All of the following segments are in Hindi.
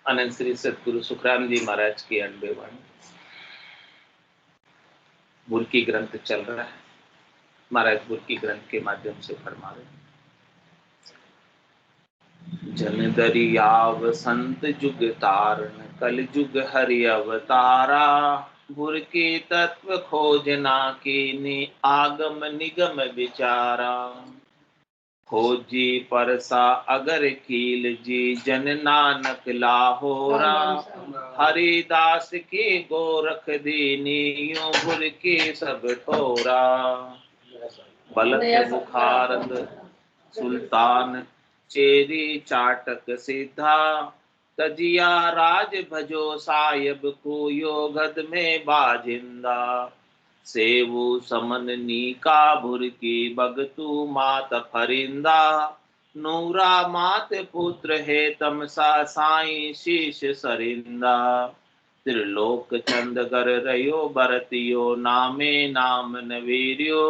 अनंत श्री सतगुरु सुखराम जी महाराज की अनबे वाणी। बुरकी ग्रंथ चल रहा है। महाराज बुरकी ग्रंथ के माध्यम से फरमा रहे हैं। जन दरियाव संत जुग तारण, कल जुग हरि अवतारा। बुरकी तत्व खोजना कीनी, आगम निगम विचारा। खोजी परसा अगर कील जी, जन नानक लाहोरा। हरिदास की गोरख दीनी, यूं बुरकी सब ठोरा। बलक बुखारद सुल्तान, चेरी चाटक सिद्धा। तजिया राज भजो साहिब को, योगद में बाजिंदा। सेवु समन नीका बुरकी, बगतू मात फरिंदा। नूरा मात पुत्र है तमसा, साई शीश सरिंदा। त्रिलोक चंद कर रयो भरतियो, नामे नाम नवीर्यो।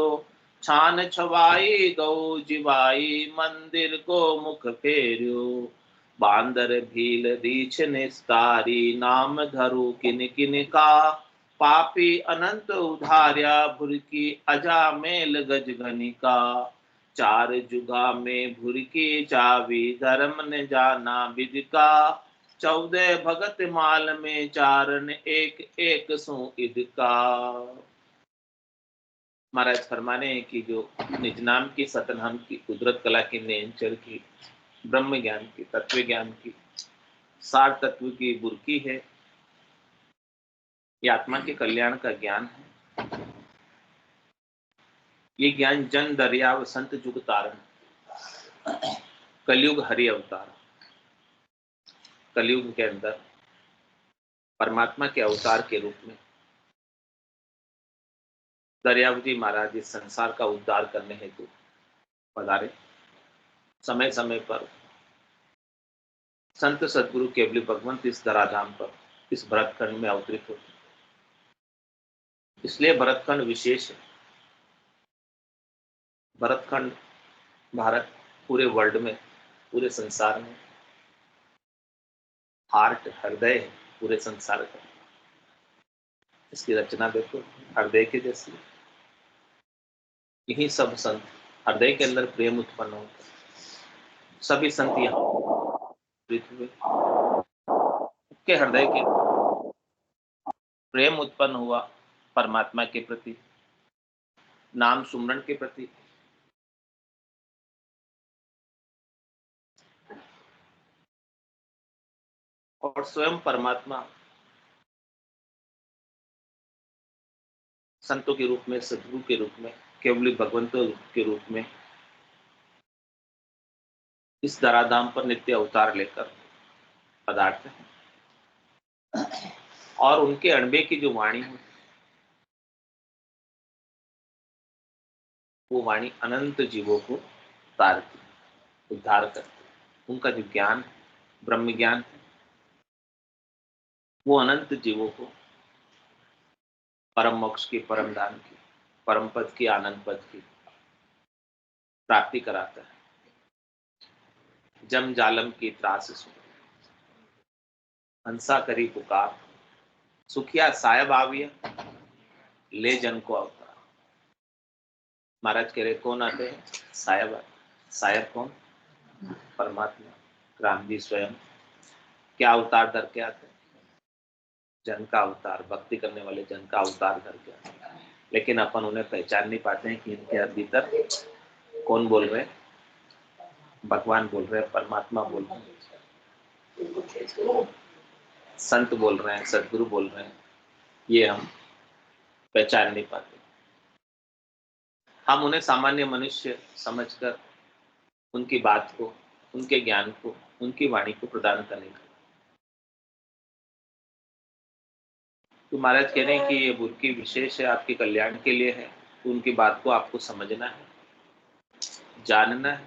छान छवाई गौ जिवाई, मंदिर को मुख फेर्यो। बांदर भील रीछ निस्तारी, नाम धरु किन किन का। पापी अनंत उधार्या, भुरकी अजामेल गज घनिका। चार जुगा में भुरकी चावी, धर्म ने जाना विदिका। 14 भगत माल में चारण, एक एक सो इदका। महाराज फरमाने हैं कि जो निज नाम की सतनाम की कुदरत कला की नेंचर की, ब्रह्म ज्ञान की, तत्व ज्ञान की, सार तत्व की बुरकी है। ये आत्मा के कल्याण का ज्ञान है। ये ज्ञान जन दरियाव संत जुग तारण, कलयुग हरि अवतार। कलयुग के अंदर परमात्मा के अवतार के रूप में दरियावती महाराज इस संसार का उद्धार करने हेतु पधारे। समय समय पर संत सदगुरु केवली भगवंत इस धराधाम पर, इस भरतखंड में अवतरित होते। इसलिए भरतखंड विशेष है। भरतखंड भारत, पूरे वर्ल्ड में, पूरे संसार में हार्ट, हृदय है पूरे संसार का। इसकी रचना देखो, हृदय के जैसी। यही सब संत, हृदय के अंदर प्रेम उत्पन्न होता है। सभी संत यहाँ हुए के हृदय के प्रेम उत्पन्न हुआ परमात्मा के प्रति, नाम सुमरन के प्रति। और स्वयं परमात्मा संतों के रूप में, सदगुरु के रूप में, केवली भगवंत के रूप में इस धराधाम पर नित्य अवतार लेकर पधारते हैं। और उनके अणबे की जो वाणी है, वो वाणी अनंत जीवों को तारती, उद्धार करती। उनका जो ज्ञान, ब्रह्म ज्ञान, वो अनंत जीवों को परम मोक्ष की, परम धाम की, परम पद की, आनंद पद की प्राप्ति कराता है। जम जालम की त्रास सुन, हंसा करी पुकार। सुखिया साहेब आविया, ले जन को अवतार। महाराज कह रहे कौन आते हैं? साहेब। साहेब कौन? परमात्मा, राम जी स्वयं। क्या अवतार धर के आते हैं? जन का अवतार, भक्ति करने वाले जन का अवतार धर के आते हैं। लेकिन अपन उन्हें पहचान नहीं पाते हैं कि इनके भीतर कौन बोल रहे हैं? भगवान बोल रहे हैं, परमात्मा बोल रहे हैं, संत बोल रहे हैं, सदगुरु बोल रहे हैं। ये हम पहचान नहीं पाते। हम उन्हें सामान्य मनुष्य समझकर उनकी बात को, उनके ज्ञान को, उनकी वाणी को प्रदान करने का। तो महाराज कह रहे हैं कि ये बुरकी विशेष है, आपके कल्याण के लिए है। तो उनकी बात को आपको समझना है, जानना है,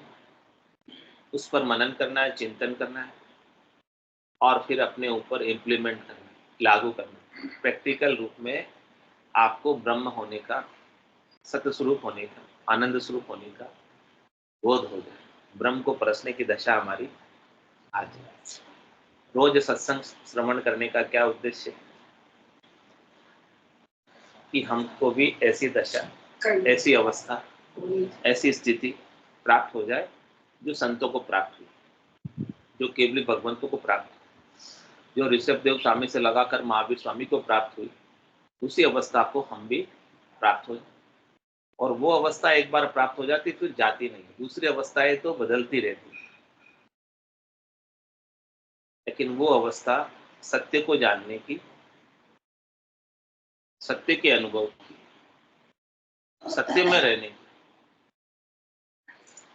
उस पर मनन करना है, चिंतन करना है, और फिर अपने ऊपर इम्प्लीमेंट करना है, लागू करना है। प्रैक्टिकल रूप में आपको ब्रह्म होने का, सत्य स्वरूप होने का, आनंद स्वरूप होने का बोध हो जाए। ब्रह्म को परसने की दशा हमारी आ जाए। रोज सत्संग श्रवण करने का क्या उद्देश्य? कि हमको भी ऐसी दशा, ऐसी अवस्था, ऐसी स्थिति प्राप्त हो जाए जो संतों को प्राप्त हुई, जो केवली भगवंतों को प्राप्त हुई, जो ऋषभ देव स्वामी से लगाकर महावीर स्वामी को प्राप्त हुई, उसी अवस्था को हम भी प्राप्त हो जाए। और वो अवस्था एक बार प्राप्त हो जाती फिर जाती नहीं, दूसरी अवस्थाएं तो बदलती रहती, लेकिन वो अवस्था सत्य को जानने की, सत्य के अनुभव की, सत्य में रहने की,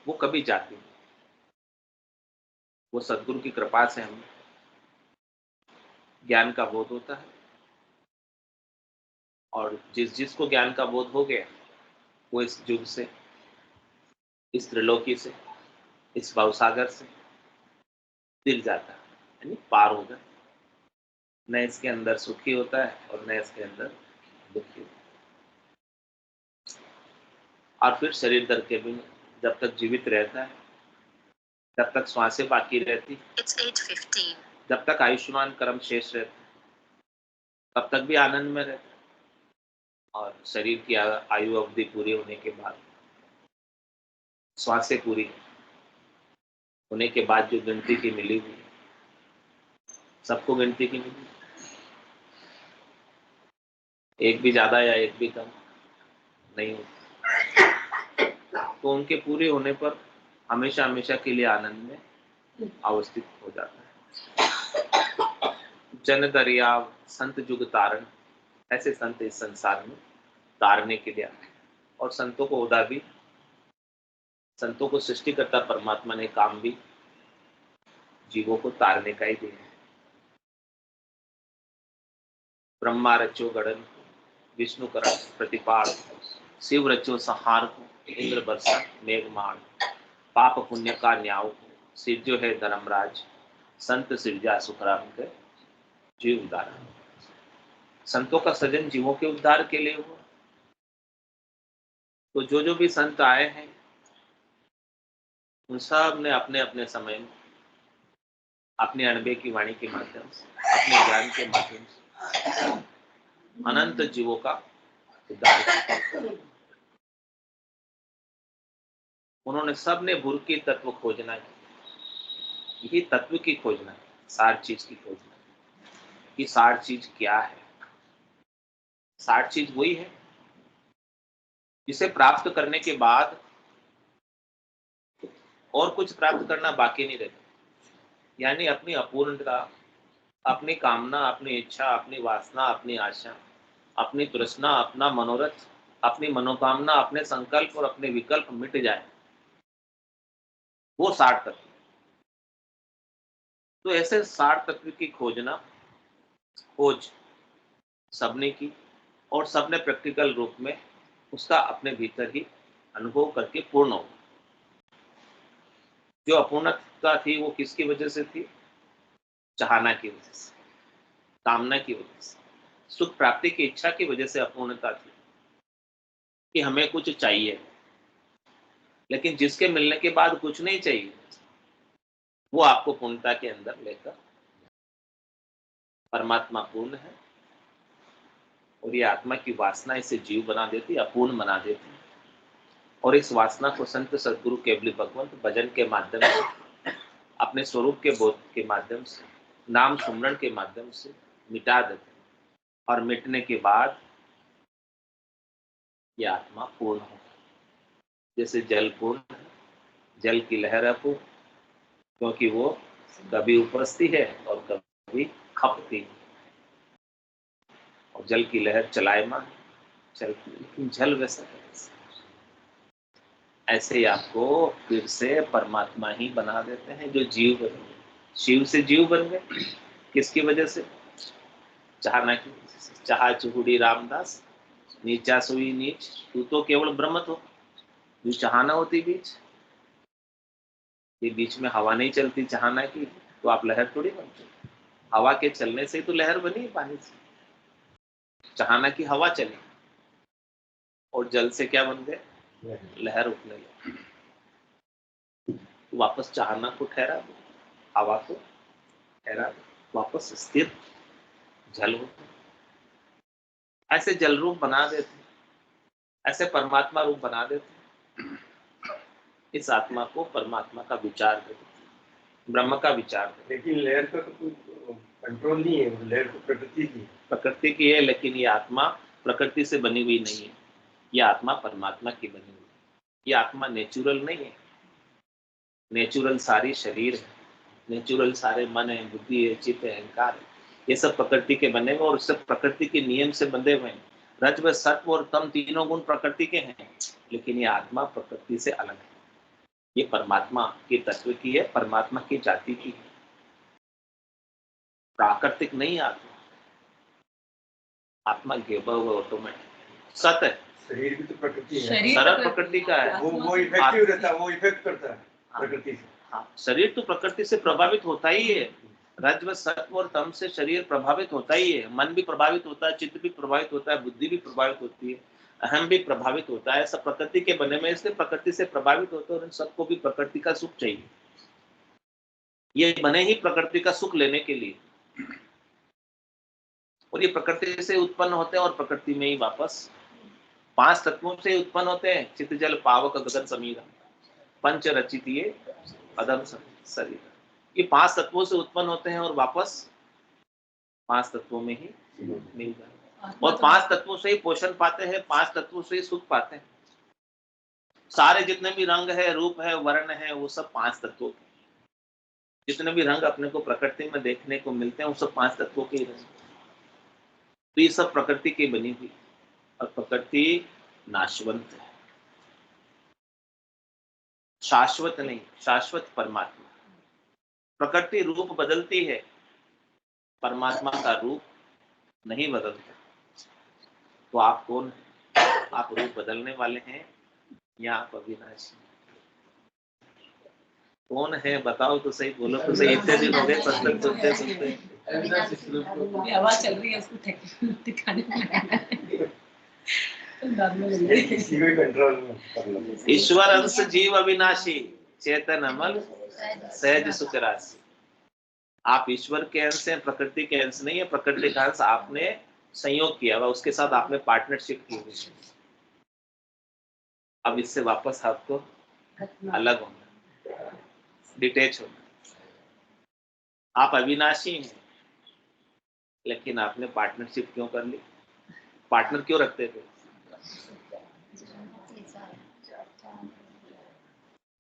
वो कभी जाती नहीं। वो सद्गुरु की कृपा से हमें ज्ञान का बोध होता है, और जिसको ज्ञान का बोध हो गया वो इस युग से, इस त्रिलोकी से, इस भवसागर से दिल जाता है, यानी पार हो जाता है। न इसके अंदर सुखी होता है और न इसके अंदर दुखी होता है। और फिर शरीर धर के भी जब तक जीवित रहता है, जब तक श्वासें बाकी रहती, जब तक आयुष्मान कर्म शेष रहता, तब तक भी आनंद में रहता। और शरीर की आयु अवधि पूरी होने के बाद, श्वासें पूरी होने के बाद जो गिनती की मिली हुई, सबको गिनती की मिली, एक भी ज्यादा या एक भी कम नहीं होती, तो उनके पूरे होने पर हमेशा हमेशा के लिए आनंद में अवस्थित हो जाता है। जन दरियाव संत जुग तारण, ऐसे संत इस संसार में तारने के लिए आए, और संतों को उदा भी, संतों को सृष्टिकर्ता परमात्मा ने काम भी जीवों को तारने का ही दिया है। ब्रह्मा रचो गणन, विष्णु कर प्रतिपाल, शिव रचो संहार को, इंद्र बरसा मेघमाण, पाप पुण्य का न्याव को, सिरजो है धर्मराज, संत सिरजा सुखराम के जीव उद्धार। संतों का सजन जीवों के उद्धार के लिए हुआ। तो जो भी संत आए हैं उन सब ने अपने अपने समय में अपने अनुभव की वाणी के माध्यम से, अपने ज्ञान के माध्यम से अनंत जीवों का उद्धार किया। उन्होंने सब ने भूल की तत्व खोजना है, यही तत्व की खोजना है, सार चीज की खोजना है कि सार चीज क्या है। सार चीज वही है जिसे प्राप्त करने के बाद और कुछ प्राप्त करना बाकी नहीं रहता, यानी अपनी अपूर्णता, अपनी कामना, अपनी इच्छा, अपनी वासना, अपनी आशा, अपनी तृष्णा, अपना मनोरथ, अपनी मनोकामना, अपने संकल्प और अपने विकल्प मिट जाए, वो सार तत्व। तो ऐसे सार तत्व की खोज सबने की, और सबने प्रैक्टिकल रूप में उसका अपने भीतर ही अनुभव करके पूर्ण हो। जो अपूर्णता थी वो किसकी वजह से थी? चाहना की वजह से, कामना की वजह से, सुख प्राप्ति की इच्छा की वजह से अपूर्णता थी कि हमें कुछ चाहिए। लेकिन जिसके मिलने के बाद कुछ नहीं चाहिए वो आपको पूर्णता के अंदर लेकर, परमात्मा पूर्ण है और ये आत्मा की वासना इसे जीव बना देती, अपूर्ण बना देती। और इस वासना को संत सद्गुरु केवली भगवंत भजन के माध्यम से, अपने स्वरूप के बोध के माध्यम से, नाम सुमरण के माध्यम से मिटा देते, और मिटने के बाद यह आत्मा पूर्ण हो। जैसे जल पूर्ण है, जल की लहर अपूर्ण, क्योंकि वो कभी उपजती है और कभी खपती है, और जल की लहर चलायमान चलती, लेकिन जल वैसा है। ऐसे ही आपको फिर से परमात्मा ही बना देते हैं, जो जीव बन गए, शिव से जीव बन गए। किसकी वजह से? चाहना की वजह से। चाहा चुहुड़ी रामदास, नीचा सुई नीच, तू तो केवल ब्रह्म तो, जो चाहना होती बीच, ये बीच में हवा नहीं चलती चाहना की, तो आप लहर थोड़ी बनते। हवा के चलने से तो लहर बनी पानी से, चाहना की हवा चली और जल से क्या बन गए? लहर उठने लगी। वापस चाहना को ठहरा दो, हवा को ठहरा वापस स्थिर जल होते, ऐसे जल रूप बना देते, ऐसे परमात्मा रूप बना देते, इस आत्मा को परमात्मा का विचार देते, ब्रह्म का विचार देते। लेकिन लहर का तो कोई कंट्रोल नहीं है, लहर तो प्रकृति की है। प्रकृति की है, लेकिन ये आत्मा प्रकृति से बनी हुई नहीं है, ये आत्मा परमात्मा की बनी हुई है। ये आत्मा नेचुरल नहीं है, नेचुरल सारी शरीर है, नेचुरल सारे मन है, बुद्धि है, चित्त है, अहंकार है, ये सब प्रकृति के बने हुए और सब प्रकृति के नियम से बंधे हुए हैं। रज व सत्व और तम तीनों गुण प्रकृति के हैं, लेकिन ये आत्मा प्रकृति से अलग है, ये परमात्मा के तत्व की है, परमात्मा की जाति की है, प्राकृतिक नहीं आत्मा। आत्मा गेबा हुआ ऑटोमेटिक सत है। शरीर भी तो प्रकृति है, सरल प्रकृति का है, वो इफेक्टिव रहता है, वो इफेक्ट करता है प्रकृति से। हाँ, शरीर तो प्रकृति से प्रभावित होता ही है, रज व सत्व और तम से शरीर प्रभावित होता ही है, मन भी प्रभावित होता है, चित्त भी प्रभावित होता है, बुद्धि भी प्रभावित होती है, अहम भी प्रभावित होता है, सब प्रकृति के बने में, इसलिए प्रकृति से प्रभावित होते हैं और इन सबको भी प्रकृति का सुख चाहिए। ये बने ही प्रकृति का सुख लेने के लिए, और ये प्रकृति से उत्पन्न होते हैं और प्रकृति में ही वापस पांच तत्वों से उत्पन्न होते हैं, चित्त जल पावक गगन समीरा, पंच रचित ये अदम शरीर, ये पांच तत्वों से उत्पन्न होते हैं और वापस पांच तत्वों में ही मिल जाते हैं, और पांच तत्वों से ही पोषण पाते हैं, पांच तत्वों से ही सुख पाते हैं। सारे जितने भी रंग है, रूप है, वर्ण है, वो सब पांच तत्वों के, जितने भी रंग अपने को प्रकृति में देखने को मिलते हैं वो सब पांच तत्वों के ही रंग। तो ये सब प्रकृति की बनी हुई, और प्रकृति नाशवंत है, शाश्वत नहीं, शाश्वत परमात्मा। प्रकृति रूप बदलती है, परमात्मा का रूप नहीं बदलता। तो आप कौन हैं? आप रूप बदलने वाले हैं या आप अविनाशी? कौन है बताओ तो सही, बोलो तो सही। इतने दिन हो गए सत्संग सुनते सुनते, आवाज चल रही है, उसको ठिकाने ईश्वर अंश जीव अविनाशी, चेतन अमल सहज सुख राशि। आप ईश्वर के अंश हैं, प्रकृति के अंश नहीं है। प्रकृति का अंश आपने संयोग किया हुआ, उसके साथ आपने पार्टनरशिप की हुई। अब इससे वापस आपको अलग होना, डिटेच होना। आप अविनाशी हैं, लेकिन आपने पार्टनरशिप क्यों कर ली? पार्टनर क्यों रखते थे?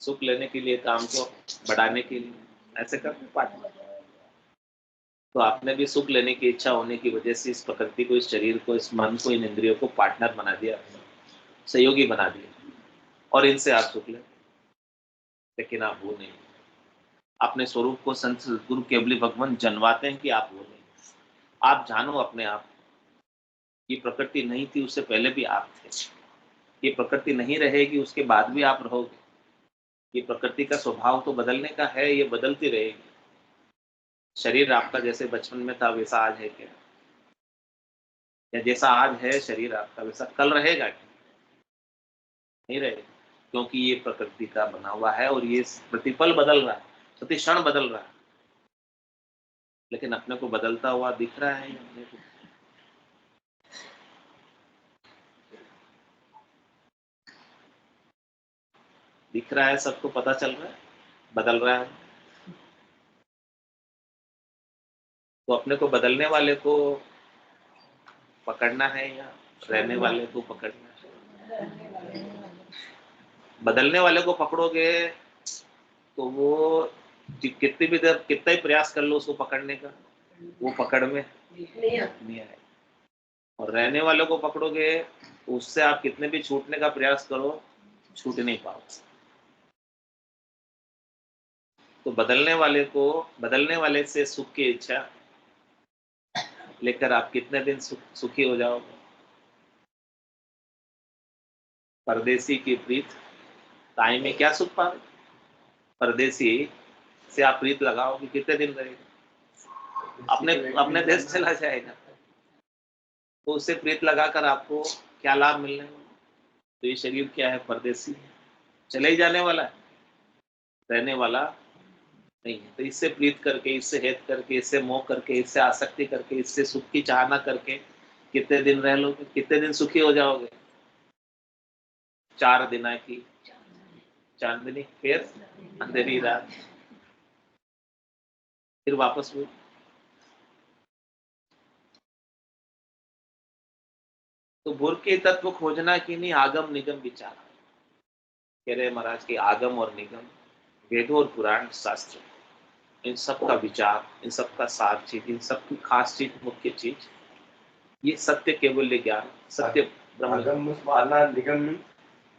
सुख लेने के लिए, काम को बढ़ाने के लिए, ऐसे करते पार्टनर। तो आपने भी सुख लेने की इच्छा होने की वजह से इस प्रकृति को, इस शरीर को, इस मन को, इन इंद्रियों को पार्टनर बना दिया, सहयोगी बना दिया, और इनसे आप सुख ले। लेकिन आप वो नहीं, अपने स्वरूप को संत गुरु केवली भगवान जनवाते हैं कि आप वो नहीं। आप जानो अपने आप, ये प्रकृति नहीं थी उससे पहले भी आप थे, ये प्रकृति नहीं रहेगी उसके बाद भी आप रहोगे। ये प्रकृति का स्वभाव तो बदलने का है, ये बदलती रहेगी। शरीर आपका जैसे बचपन में था वैसा आज है क्या? या जैसा आज है शरीर आपका वैसा कल रहेगा क्या? नहीं रहेगा, क्योंकि ये प्रकृति का बना हुआ है और ये प्रतिपल बदल रहा है, प्रति क्षण बदल रहा है। लेकिन अपने को बदलता हुआ दिख रहा है अपने को? दिख रहा है, सबको पता चल रहा है, बदल रहा है। तो अपने को बदलने वाले को पकड़ना है या रहने वाले को पकड़ना है? बदलने वाले को पकड़ोगे तो वो कितनी भी देर, कितना ही प्रयास कर लो उसको पकड़ने का, वो पकड़ में नहीं आए। और रहने वाले को पकड़ोगे तो उससे आप कितने भी छूटने का प्रयास करो, छूट नहीं पाओगे। तो बदलने वाले को, बदलने वाले से सुख की इच्छा लेकर आप कितने दिन सुखी हो जाओगे? परदेसी की प्रीत ताई में क्या सुख पाओगे? परदेसी से आप प्रीत लगाओगे, कितने दिन रहेगा? अपने देश चला जाएगा। तो उससे प्रीत लगाकर आपको क्या लाभ मिलने वाला? तो ये शरीर क्या है? परदेसी है, चले ही जाने वाला है। रहने वाला नहीं है। तो इससे प्रीत करके, इससे हेत करके, इससे मोह करके, इससे आसक्ति करके, इससे सुख की चाहना करके कितने दिन रह लोगे, कितने दिन सुखी हो जाओगे? 4 दिन की चांदनी, फिर अंधेरी रात, फिर वापस वो। तो बुर के तत्व खोजना कि नहीं, आगम निगम विचार। कह रहे महाराज के आगम और निगम, वेदों और पुराण शास्त्र, इन सब का विचार, इन सब का सार चीज, इन सब की खास चीज, मुख्य चीज ये सत्य केवल ज्ञान, सत्य ब्रह्म। आगम माना, निगम में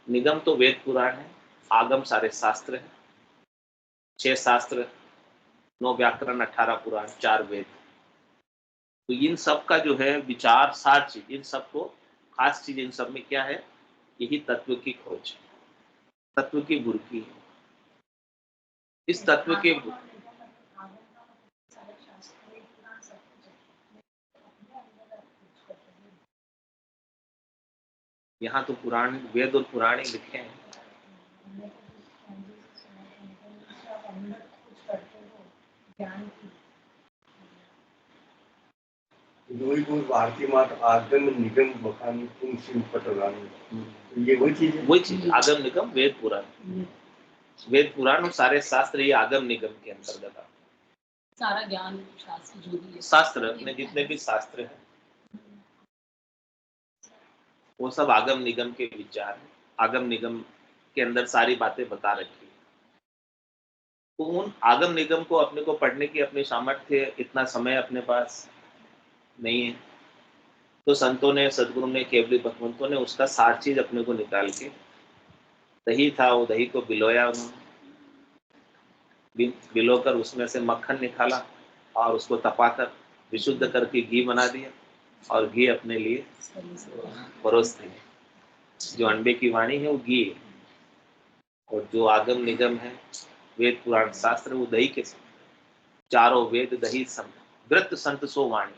निगम तो वेद पुराण है, आगम सारे शास्त्र है, 6 शास्त्र, 9 व्याकरण, 18 पुराण, 4 वेद। तो इन सब का जो है विचार, सार चीज, इन सबको खास चीज, इन सब में क्या है? यही तत्व की खोज, तत्व की बुरकी है। इस तत्व के यहाँ तो पुराण, वेद और पुराण ही लिखे हैं। वही कोई भारतीय मात आगम निगम बखानी तुम सिंह पटरानी, तो ये वही चीज है। वही चीज, आगम निगम वेद पुराण, वेद पुराण और सारे शास्त्र ये आगम निगम के अंतर्गत आते हैं। सारा ज्ञान शास्त्र जो भी है, शास्त्र अपने जितने भी शास्त्र हैं वो सब आगम निगम के विचार हैं, आगम निगम के अंदर सारी बातें बता रखी है। तो उन आगम निगम को अपने को पढ़ने की अपनी सामर्थ्य, इतना समय अपने पास नहीं है। तो संतों ने, सदगुरु ने, केवली भगवंतों ने उसका सार चीज अपने को निकाल के, दही था वो दही को बिलोया उन्होंने, बिलोकर उसमें से मक्खन निकाला और उसको तपाकर विशुद्ध करके घी बना दिया और घी अपने लिए परोस दिया। जो अंडे की वाणी है वो घी है, और जो आगम निगम है, वेद पुराण शास्त्र, वो दही के समान। चारों वेद दही सम, वृत्त संत सो वाणी।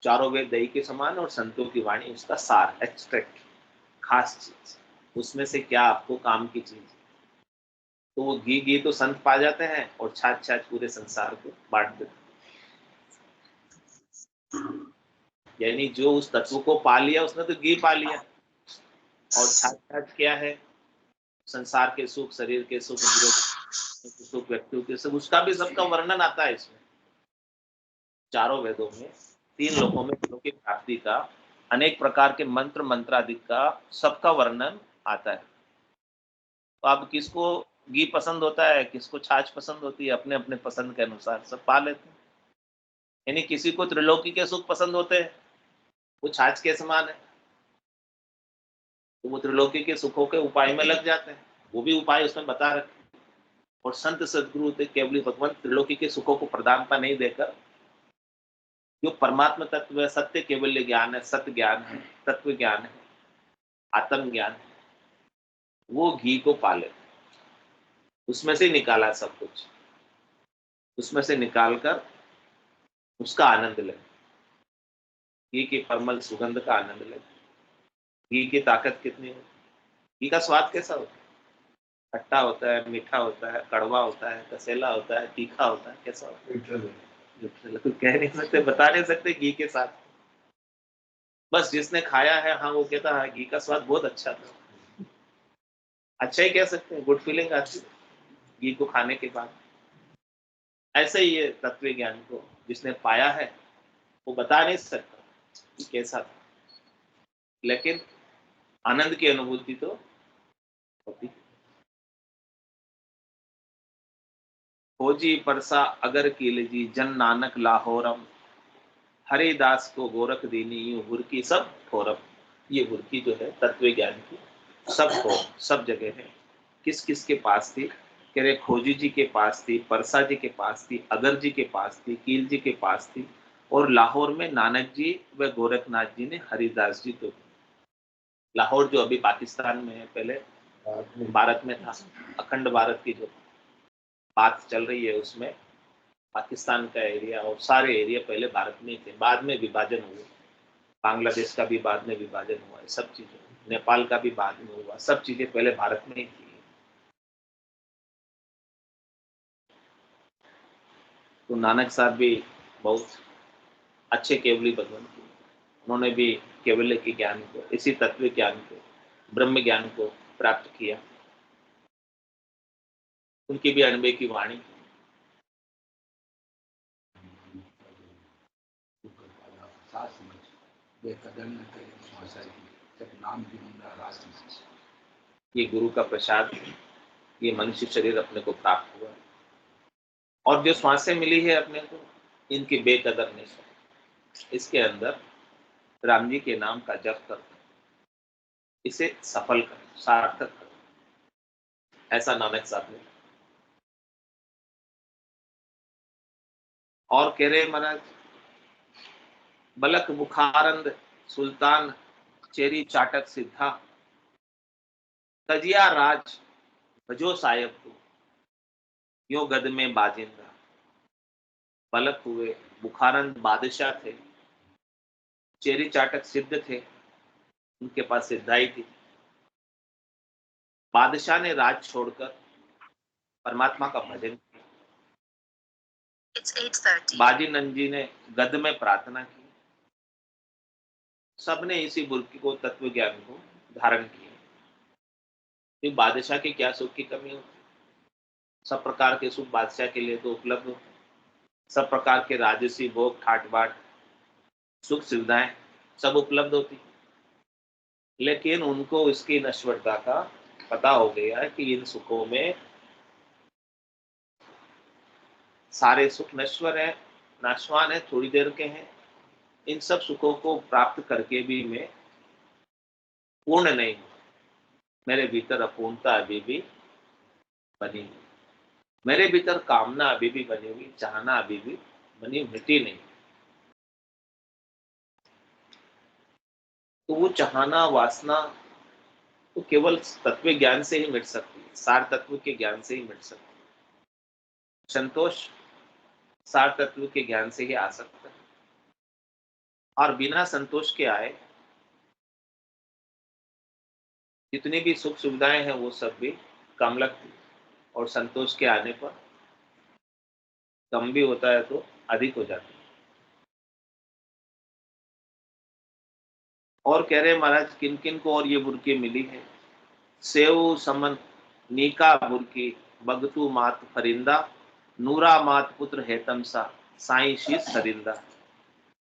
चारों वेद दही के समान और संतों की वाणी उसका सार, एक्सट्रैक्ट, खास चीज। उसमें से क्या आपको काम की चीज। तो वो घी घी तो संत पा जाते हैं और छाछ छाछ पूरे संसार को बांट देते हैं। यानी जो उस तत्व को पा लिया उसने तो घी पा लिया, और छाछ छाछ क्या है? संसार के सुख, शरीर के सुख, इंद्रियों के सुख, व्यक्तियों के सुख, उसका भी सबका वर्णन आता है इसमें। चारों वेदों में, 3 लोकों में गुणों की प्राप्ति का, अनेक प्रकार के मंत्र, मंत्रादिक का सबका वर्णन आता है। तो अब किसको घी पसंद होता है, किसको छाछ पसंद होती है, अपने अपने पसंद के अनुसार सब पा लेते हैं। यानी किसी को त्रिलोकी के सुख पसंद होते हैं, वो छाछ के समान है, तो वो त्रिलोकी के सुखों के उपाय में लग जाते हैं। वो भी उपाय उसमें बता रखे। और संत सदगुरु केवली भगवान त्रिलोकी के सुखों को प्रधानता नहीं देकर, जो परमात्मा तत्व है, सत्य केवल ज्ञान है, सत्य ज्ञान है, तत्व ज्ञान है, आत्म ज्ञान है, वो घी को पाले। उसमें से निकाला सब कुछ, उसमें से निकालकर उसका आनंद ले, घी की परमल सुगंध का आनंद ले। घी की ताकत कितनी है, घी का स्वाद कैसा होता है? खट्टा होता है, मीठा होता है, कड़वा होता है, कसेला होता है, तीखा होता है, कैसा होता है? तो कह नहीं सकते, बता नहीं सकते घी के साथ। बस जिसने खाया है, हाँ, वो कहता है घी का स्वाद बहुत अच्छा था। अच्छा ही कह सकते हैं, गुड फीलिंग आती है घी को खाने के बाद। ऐसे ही ये तत्व ज्ञान को जिसने पाया है वो बता नहीं सकता कि कैसा था, लेकिन आनंद की अनुभूति तो होती है। खोजी परसा अगर कीलजी जन नानक लाहौरम, हरिदास को गोरख दीनी यूं हुरकी सब ठोरम। ये हुरकी जो है तत्व ज्ञान की, सब हो, सब जगह है। किस किस के पास थी? कह रहे खोजी जी के पास थी, परसा जी के पास थी, अगर जी के पास थी, कील जी के पास थी, और लाहौर में नानक जी व गोरखनाथ जी ने हरिदास जी को। लाहौर जो अभी पाकिस्तान में है, पहले भारत में था। अखंड भारत की जो बात चल रही है उसमें पाकिस्तान का एरिया और सारे एरिया पहले भारत में ही थे, बाद में विभाजन हुए। बांग्लादेश का भी बाद में विभाजन हुआ है, सब चीजें, नेपाल का भी बाद में हुआ, सब चीजें पहले भारत में ही थी। तो नानक साहब भी बहुत अच्छे केवली भगवान थे। उन्होंने भी केवल्य के ज्ञान को, इसी तत्व ज्ञान को, ब्रह्म ज्ञान को प्राप्त किया। उनकी भी अनबे की वाणी। ये गुरु का प्रसाद, ये मनुष्य शरीर अपने को प्राप्त हुआ, और जो श्वासें मिली है अपने को, इनकी बेकदर नहीं। इसके अंदर राम जी के नाम का जप कर, इसे सफल कर, सार्थक कर, ऐसा नानक साहब ने। और कह रहे महाराज, बलक बुखारंद सुल्तान चेरी चाटक सिद्धा, तजिया राज भजो साहेब को, यो गद में बाजिंदा। बलक हुए, बुखारंद बादशाह थे, चेरी चाटक सिद्ध थे, उनके पास सिद्धाई थी। बादशाह ने राज छोड़कर परमात्मा का भजन किया। बाजी नंजी ने गद में प्रार्थना की। सबने इसी बुर्की को, तत्व ज्ञान को धारण किया। तो बादशाह की क्या सुख की कमी होती? सब प्रकार के सुख बादशाह के लिए तो उपलब्ध होते, सब प्रकार के राजसी भोग, ठाट बाट, सुख सुविधाएं सब उपलब्ध होती, लेकिन उनको इसकी नश्वरता का पता हो गया कि इन सुखों में सारे सुख नश्वर है, नाशवान है, थोड़ी देर के हैं। इन सब सुखों को प्राप्त करके भी मैं पूर्ण नहीं हूं। मेरे भीतर अपूर्णता अभी भी बनी हुई, मेरे भीतर कामना अभी भी बनी हुई, चाहना अभी भी बनी, मिटी नहीं। तो वो चाहना, वासना तो केवल तत्व ज्ञान से ही मिट सकती है, सार तत्व के ज्ञान से ही मिट सकती है। संतोष सार तत्व के ज्ञान से ही आ सकता है, और बिना संतोष के आए जितनी भी सुख सुविधाएं हैं वो सब भी कम लगती, और संतोष के आने पर कम भी होता है तो अधिक हो जाता है। और कह रहे महाराज, किन किन को और ये बुर्की मिली है? सेव समन नीका बुर्की, बगतू मात फरिंदा, नूरा मात पुत्र हेतम सा, साई शीस सरिंदा।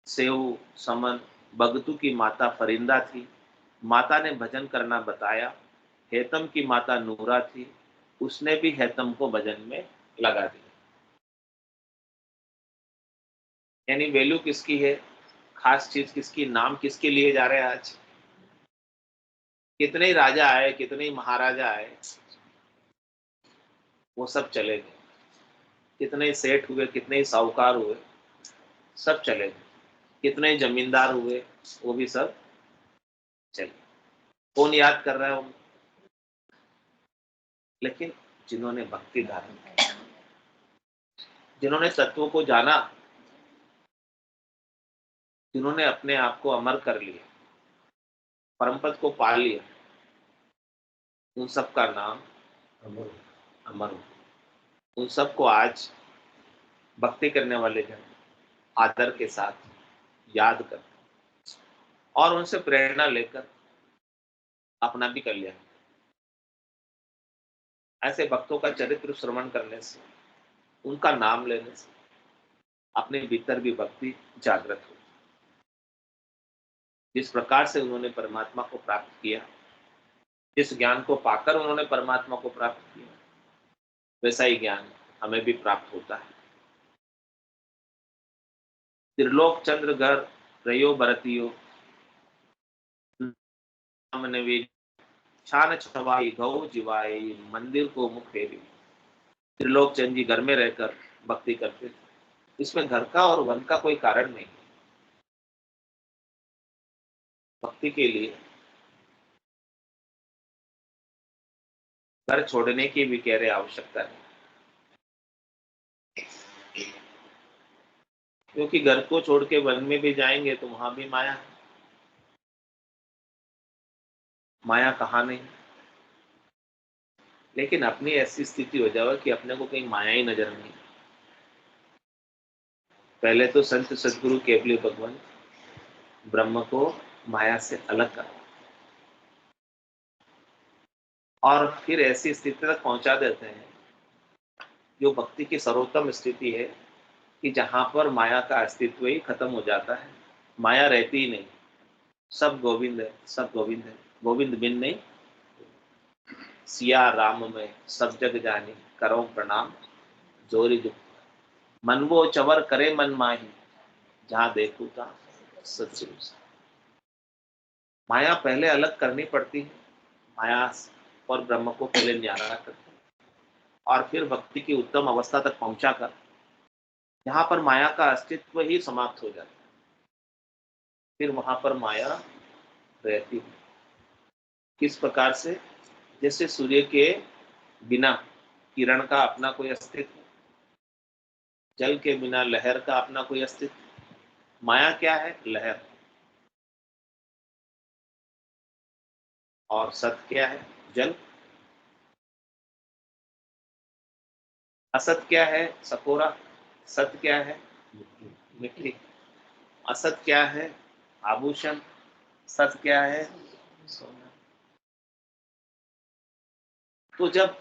सेव समन बगतू की माता फरिंदा थी, माता ने भजन करना बताया। हेतम की माता नूरा थी, उसने भी हेतम को भजन में लगा दिया। यानी वैल्यू किसकी है, खास चीज किसकी, नाम किसके लिए जा रहे हैं आज? कितने ही राजा आए, कितने ही महाराजा आए, वो सब चले गए। कितने ही सेठ हुए, कितने ही साहूकार हुए, सब चले गए। कितने ही जमींदार हुए, वो भी सब चले। कौन याद कर रहा है उनको? लेकिन जिन्होंने भक्ति धारण की, जिन्होंने तत्वों को जाना, जिन्होंने अपने आप को अमर कर लिया, परमपद को पा लिया, उन सब का नाम अमर हो। उन सबको आज भक्ति करने वाले जन आदर के साथ याद करते और उनसे प्रेरणा लेकर अपना भी कल्याण। ऐसे भक्तों का चरित्र श्रवण करने से, उनका नाम लेने से अपने भीतर भी भक्ति जागृत हो। जिस प्रकार से उन्होंने परमात्मा को प्राप्त किया, जिस ज्ञान को पाकर उन्होंने परमात्मा को प्राप्त किया, वैसा ही ज्ञान हमें भी प्राप्त होता है। त्रिलोक चंद्र घर रयो बरतियो, छान छवाई गौ जिवाई, मंदिर को मुख फेरी। त्रिलोक चंद जी घर में रहकर भक्ति करते थे। इसमें घर का और वन का कोई कारण नहीं। भक्ति के लिए घर छोड़ने की भी कह रहे आवश्यकता है, क्योंकि घर को छोड़ के वन में भी जाएंगे तो वहां भी माया है। माया कहाँ नहीं, लेकिन अपनी ऐसी स्थिति हो जाए कि अपने को कहीं माया ही नजर नहीं, पहले तो संत सदगुरु केवली भगवान ब्रह्म को माया से अलग कर और फिर ऐसी स्थिति तक पहुंचा देते हैं जो भक्ति की सर्वोत्तम स्थिति है कि जहां पर माया का अस्तित्व ही खत्म हो जाता है, माया रहती ही नहीं, सब गोविंद है, सब गोविंद है, गोविंद बिन नहीं। सिया राम में सब जग जानी, करो प्रणाम जोरी जुग, मन वो चवर करे मन माही, जहां देखू ता सच्ची। माया पहले अलग करनी पड़ती है, माया और ब्रह्म को पहले न्यारा करते हैं और फिर भक्ति की उत्तम अवस्था तक पहुंचाकर यहाँ पर माया का अस्तित्व ही समाप्त हो जाता है, फिर वहां पर माया रहती है। किस प्रकार से? जैसे सूर्य के बिना किरण का अपना कोई अस्तित्व, जल के बिना लहर का अपना कोई अस्तित्व। माया क्या है? लहर। और सत क्या है? जल। असत क्या है? सकोरा। सत क्या है? मिट्टी। असत क्या है? आभूषण। सत क्या है? सोना। तो जब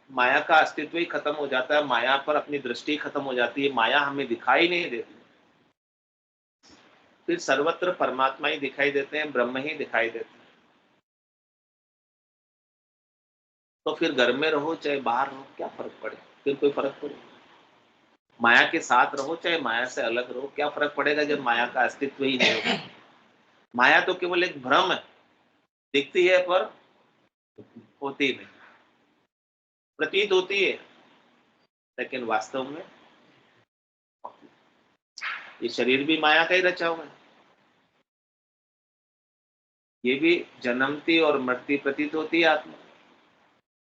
माया का अस्तित्व ही खत्म हो जाता है, माया पर अपनी दृष्टि खत्म हो जाती है, माया हमें दिखाई नहीं देती, फिर सर्वत्र परमात्मा ही दिखाई देते हैं, ब्रह्म ही दिखाई देते हैं। तो फिर घर में रहो चाहे बाहर रहो, क्या फर्क पड़े? फिर कोई फर्क पड़े? माया के साथ रहो चाहे माया से अलग रहो, क्या फर्क पड़ेगा जब माया का अस्तित्व ही नहीं होगा? माया तो केवल एक भ्रम है, दिखती है पर होती नहीं, प्रतीत होती है लेकिन वास्तव में ये शरीर भी माया का ही रचा हुआ है, ये भी जन्मती और मरती प्रतीत होती है आत्मा,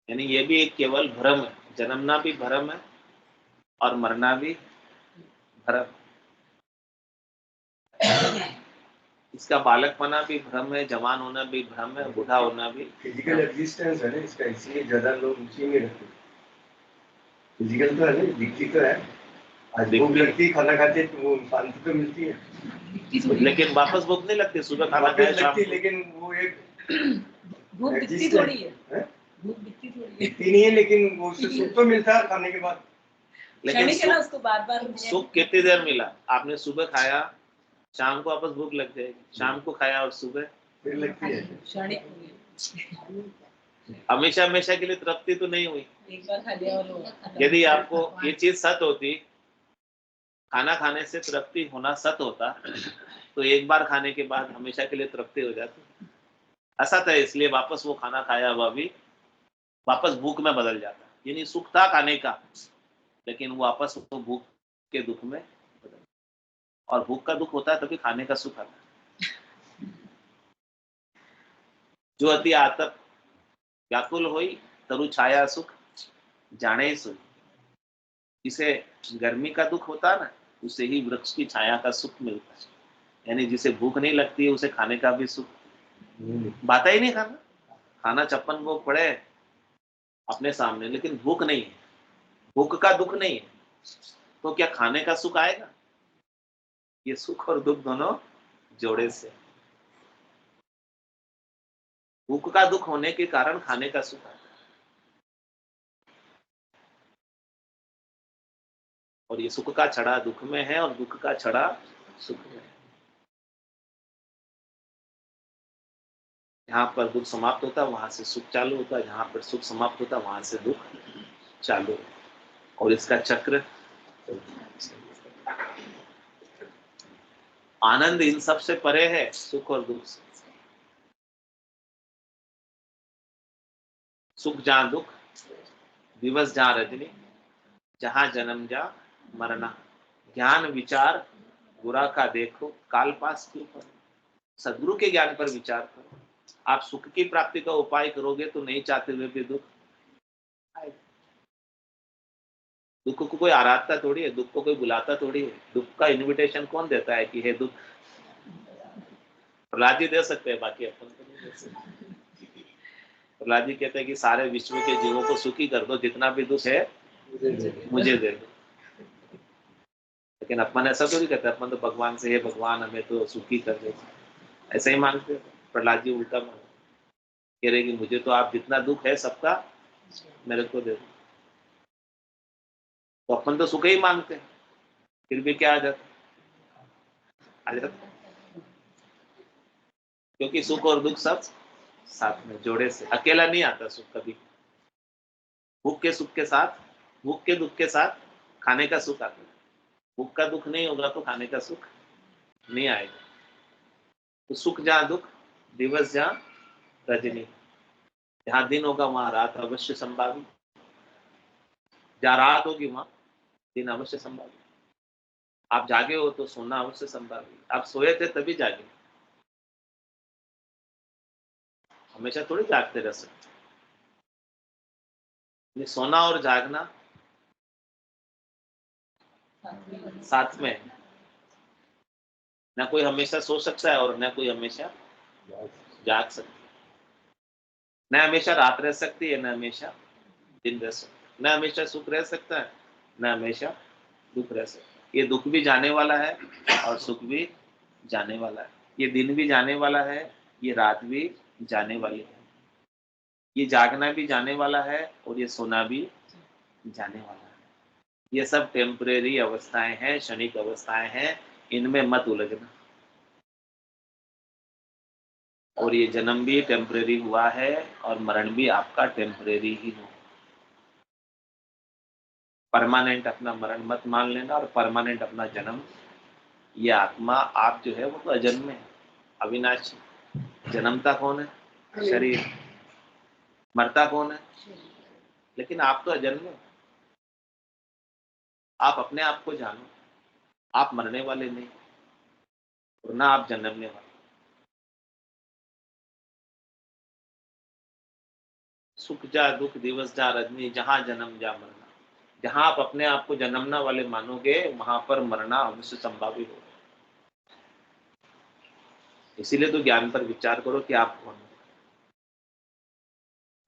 यानी ये भी एक केवल भ्रम है। जन्मना भी भ्रम है और मरना भी भ्रम, इसका बालकपना भी भ्रम है, जवान होना भी भ्रम है, बूढ़ा होना भी। फिजिकल एग्जिस्टेंस है ना इसका, इसलिए ज्यादा लोग उसी में रहते हैं। फिजिकल तो है ना, दिखती तो है, आज भूख लगती है खाना खाते तो वो शांति तो मिलती है, लेकिन वापस भूख नहीं लगती, सुबह खाना खाए शाम लगती, को। लेकिन वो एक भूख दिखती थोड़ी है, भूख दिखती थोड़ी है, दिखती नहीं है, लेकिन वो उससे सुख तो मिलता है खाने के बाद। लेकिन क्षणिक है ना, उसको बार बार सुख कितनी देर मिला? आपने सुबह खाया, शाम को वापस भूख लग जाएगी, शाम को खाया और सुबह फिर लगती है। क्षणिक, हमेशा हमेशा के लिए तृप्ति तो नहीं हुई। एक बार खा लिया और यदि आपको ये चीज सत होती, खाना खाने से तृप्ति होना सत होता, तो एक बार खाने के बाद हमेशा के लिए तृप्ति हो जाती। असत है, इसलिए वापस वो खाना खाया हुआ भी वापस भूख में बदल जाता। यानी सुख था खाने का, लेकिन वो वापस वो भूख के दुख में बदल, और भूख का दुख होता है तभी खाने का सुख आता है। जो अति आतप व्याकुल होई, तरु छाया सुख जाने सुख। जिसे गर्मी का दुख होता है ना, उसे ही वृक्ष की छाया का सुख मिलता है। यानी जिसे भूख नहीं लगती है, उसे खाने का भी सुख बात ही नहीं। खाना खाना 56 भोग पड़े अपने सामने, लेकिन भूख नहीं है, भूख का दुख नहीं है, तो क्या खाने का सुख आएगा? ये सुख और दुख दोनों जोड़े से, भूख का दुख होने के कारण खाने का सुख आता है, और ये सुख का छड़ा दुख में है और दुख का छड़ा सुख में है। जहां पर दुख समाप्त होता है वहां से सुख चालू होता है, जहां पर सुख समाप्त होता है वहां से दुख चालू होता है, और इसका चक्र। आनंद इन सब से परे है, सुख और दुख से। सुख जहां दुख, दिवस जहां रजनी, जहां जन्म जा मरना, ज्ञान विचार बुरा का देखो, काल पास क्यों करो। सदगुरु के ज्ञान पर विचार करो। आप सुख की प्राप्ति का उपाय करोगे तो नहीं चाहते हुए भी दुख आएगा। दुख को कोई आराधता थोड़ी है, दुख को कोई बुलाता थोड़ी है। दुख का इनविटेशन कौन देता है कि हे दुख? प्रहलाद जी दे सकते हैं, बाकी अपन को नहीं दे सकते। प्रहलाद जी कहते हैं कि सारे विश्व के जीवों को सुखी कर दो, जितना भी दुख है मुझे दे दो। लेकिन अपन ऐसा थोड़ी कहते, अपन तो भगवान से, हे भगवान हमें तो सुखी कर दे, ऐसा ही मानते। प्रहलाद जी उल्टा मान कह रहे कि मुझे तो आप जितना दुख है सबका मेरे को दे दो। तो अपन तो सुख ही मांगते हैं, फिर भी क्या आ जाता, क्योंकि सुख और दुख सब साथ में जोड़े से, अकेला नहीं आता सुख कभी। भूख के सुख के साथ, भूख के दुख के साथ खाने का सुख आता है। भूख का दुख नहीं होगा तो खाने का सुख नहीं आएगा। तो सुख जहाँ दुख, दिवस जहाँ रजनी, जहाँ दिन होगा वहां रात अवश्य संभावी, जहाँ रात होगी वहां दिन अवश्य संभावी। आप जागे हो तो सोना अवश्य संभावी, आप सोए थे तभी जागे, हमेशा थोड़ी जागते रह सकते। सोना और जागना साथ में, न कोई हमेशा सो सकता है और न कोई हमेशा जाग सकता है। न हमेशा रात रह सकती है, न हमेशा दिन रह सकता है, न हमेशा सुख रह सकता है, न हमेशा दुख रह सकता है। ये दुख भी जाने वाला है और सुख भी जाने वाला है। ये दिन भी जाने वाला है, ये रात भी जाने वाली है। ये जागना भी जाने वाला है और ये सोना भी जाने वाला है। ये सब टेम्परेरी अवस्थाएं हैं, क्षणिक अवस्थाएं हैं, इनमें मत उलझना। और ये जन्म भी टेम्परेरी हुआ है और मरण भी आपका टेम्परेरी ही हो। परमानेंट अपना मरण मत मान लेना और परमानेंट अपना जन्म। ये आत्मा आप जो है वो तो अजन्म है, अविनाशी। जन्मता कौन है? शरीर। मरता कौन है? लेकिन आप तो अजन्म है। आप अपने आप को जानो, आप मरने वाले नहीं और ना आप जन्मने वाले। सुख जा दुख दिवस जा रजनी, जहां जन्म जा मरना। जहां आप अपने आप को जन्मना वाले मानोगे वहां पर मरना अवश्य संभावित होगा। इसीलिए तो ज्ञान पर विचार करो कि आप कौन हो।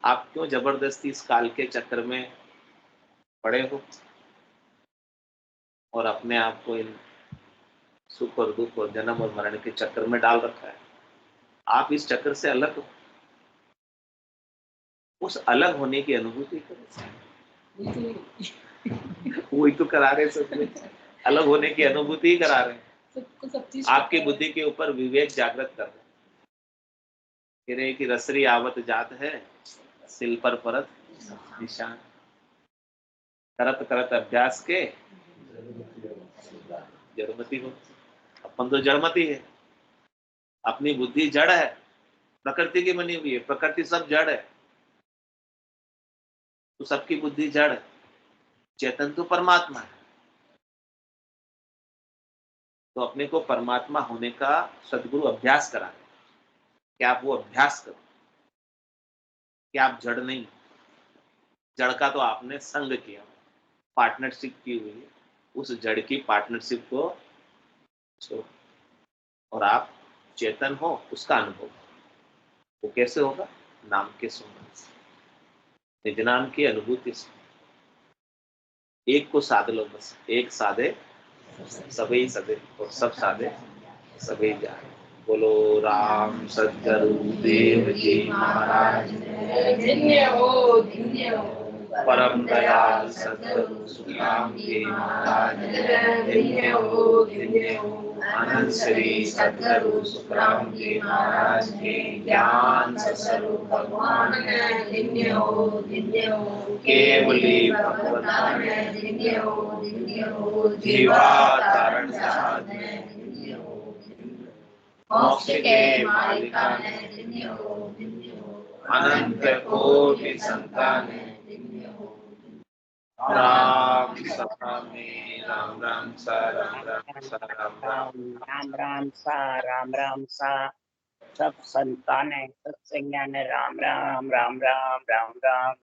आप क्यों जबरदस्ती इस काल के चक्र में पड़े हो और अपने आप को इन सुख और दुख और जन्म और मरण के चक्र में डाल रखा है। आप इस चक्र से अलग हो, उस अलग होने की अनुभूति करो। वही तो करा रहे सब में, अलग होने की अनुभूति ही करा रहे हैं। आपकी बुद्धि के ऊपर विवेक जागृत कर रहे हैं। कह रहे कि रसरी आवत जात है, सिल पर परत निशान। करत करत अभ्यास के जड़मती हो। अपन तो जड़मती है, अपनी बुद्धि जड़ है, प्रकृति की बनी हुई है, प्रकृति सब जड़ है। तो सबकी बुद्धि जड़ है, चेतन तो परमात्मा है। तो अपने को परमात्मा होने का सदगुरु अभ्यास करा रहे, कि आप वो अभ्यास करो कि आप जड़ नहीं। जड़ का तो आपने संग किया, पार्टनरशिप की हुई है। उस जड़ की पार्टनरशिप को छोड़ो और आप चेतन हो, उसका अनुभव। वो कैसे होगा? नाम के सुनने से, निज नाम की अनुभूति से। एक को साध लो बस, एक साधे सभी सदे और सब साधे सभी जाए। बोलो राम सद्गुरु देव जी महाराज, धन्य हो परम दयाल सद्गुरु सुखराम जी महाराज, धन्य हो अनंत श्री सद्गुरु सुखराम जी महाराज के ज्ञान स्वरूप भगवान धन्य हो केवली भगवतान धन्य हो जीवा तारण साध मोक्ष के मालिकान अनंत कोटि संतान राम सभा में राम राम सा राम राम सा राम राम राम राम सा सब संतान है, सत्संज्ञान राम राम राम राम राम राम।